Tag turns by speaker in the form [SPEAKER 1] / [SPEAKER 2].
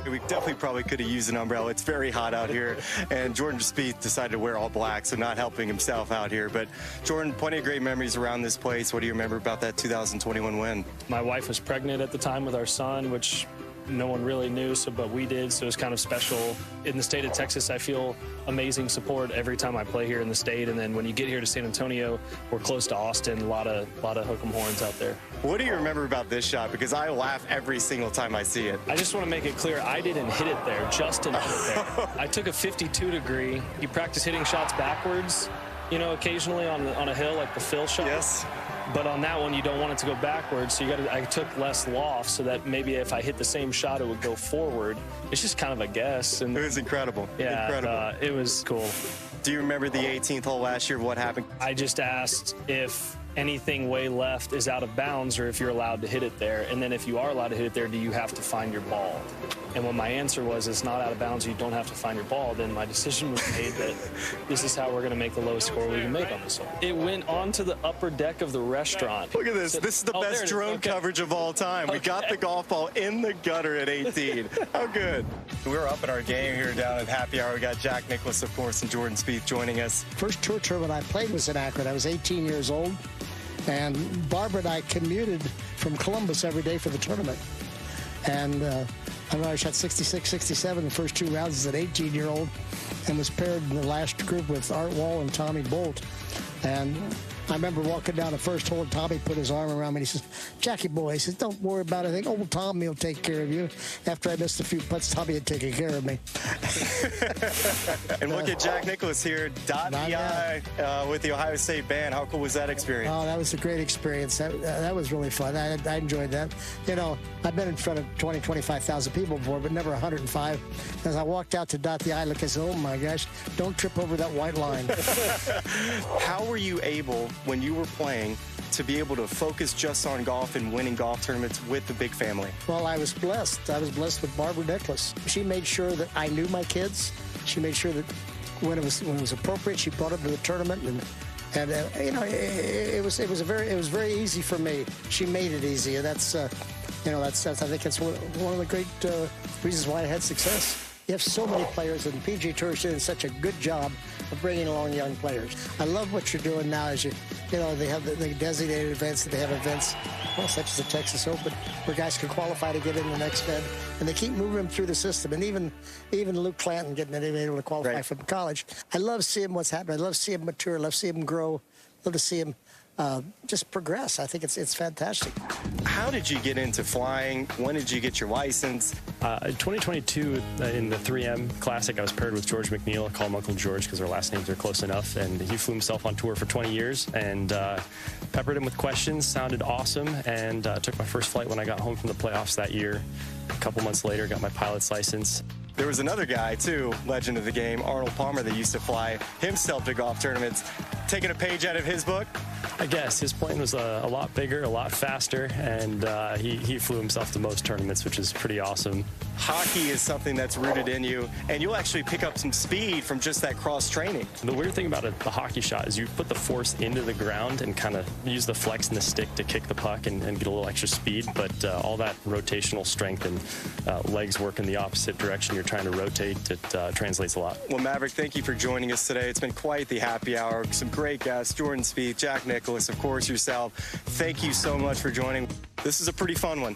[SPEAKER 1] We definitely probably could have used an umbrella. It's very hot out here, and Jordan Spieth decided to wear all black, so not helping himself out here. But Jordan, plenty of great memories around this place. What do you remember about that 2021 win?
[SPEAKER 2] My wife was pregnant at the time with our son, which no one really knew, but we did, so it was kind of special. In the state of Texas, I feel amazing support every time I play here in the state, and then when you get here to San Antonio, we're close to Austin, a lot of hook 'em horns out there.
[SPEAKER 1] What do you remember about this shot? Because I laugh every single time I see it.
[SPEAKER 2] I just want to make it clear, I didn't hit it there, Justin hit it there. I took a 52 degree. You practice hitting shots backwards, you know, occasionally on a hill like the Phil shot.
[SPEAKER 1] Yes.
[SPEAKER 2] But on that one, you don't want it to go backwards, so I took less loft so that maybe if I hit the same shot, it would go forward. It's just kind of a guess. And
[SPEAKER 1] it was incredible.
[SPEAKER 2] Yeah,
[SPEAKER 1] incredible.
[SPEAKER 2] It was cool.
[SPEAKER 1] Do you remember the 18th hole last year? What happened?
[SPEAKER 2] I just asked if anything way left is out of bounds or if you're allowed to hit it there. And then if you are allowed to hit it there, do you have to find your ball? And when my answer was it's not out of bounds, you don't have to find your ball, then my decision was made that this is how we're going to make the lowest score we can make on this hole. It went onto the upper deck of the restaurant.
[SPEAKER 1] Look at this. This is the best drone coverage of all time. We got the golf ball in the gutter at 18. How good. We're up at our game here down at Happy Hour. We got Jack Nicklaus, of course, and Jordan Spieth joining us.
[SPEAKER 3] First tour tournament I played was in Akron. I was 18 years old. And Barbara and I commuted from Columbus every day for the tournament. And I remember I shot 66, 67 the first two rounds as an 18-year-old and was paired in the last group with Art Wall and Tommy Bolt. And I remember walking down the first hole, and Tommy put his arm around me, and he says, "Jackie boy," he says, "don't worry about it. I think old Tommy will take care of you." After I missed a few putts, Tommy had taken care of me.
[SPEAKER 1] And look at Jack Nicklaus here, .EI with the Ohio State band. How cool was that experience?
[SPEAKER 3] Oh, that was a great experience. That was really fun. I enjoyed that. You know, I've been in front of 20, 25,000 people before, but never 105. As I walked out to .the I look, I said, "Oh my gosh, don't trip over that white line."
[SPEAKER 1] How were you able, when you were playing, to be able to focus just on golf and winning golf tournaments with the big family?
[SPEAKER 3] Well, I was blessed. I was blessed with Barbara Nicklaus. She made sure that I knew my kids. She made sure that when it was appropriate, she brought them to the tournament, and you know, it was very easy for me. She made it easy, and that's I think that's one of the great reasons why I had success. You have so many players, and the PGA Tour is doing such a good job of bringing along young players. I love what you're doing now. As you know, they have the designated events, and they have events such as the Texas Open, where guys can qualify to get in the next event, and they keep moving them through the system. And even Luke Clanton getting able to qualify from college. I love seeing what's happening. I love seeing him mature. I love seeing him grow. I love to see him just progress. I think it's fantastic.
[SPEAKER 1] How did you get into flying? When did you get your license?
[SPEAKER 2] In 2022, in the 3M Classic, I was paired with George McNeil. I call him Uncle George because our last names are close enough. And he flew himself on tour for 20 years and peppered him with questions. Sounded awesome. And took my first flight when I got home from the playoffs that year. A couple months later, got my pilot's license.
[SPEAKER 1] There was another guy, too, legend of the game, Arnold Palmer, that used to fly himself to golf tournaments. Taking a page out of his book?
[SPEAKER 2] I guess. His plane was a lot bigger, a lot faster, and he flew himself to most tournaments, which is pretty awesome.
[SPEAKER 1] Hockey is something that's rooted in you, and you'll actually pick up some speed from just that cross-training.
[SPEAKER 2] The weird thing about the hockey shot is you put the force into the ground and kind of use the flex in the stick to kick the puck and get a little extra speed, but all that rotational strength and legs work in the opposite direction you're trying to rotate, it translates a lot.
[SPEAKER 1] Well, Maverick, thank you for joining us today. It's been quite the happy hour. Some great guests, Jordan Spieth, Jack Nicklaus, of course, yourself. Thank you so much for joining. This is a pretty fun one.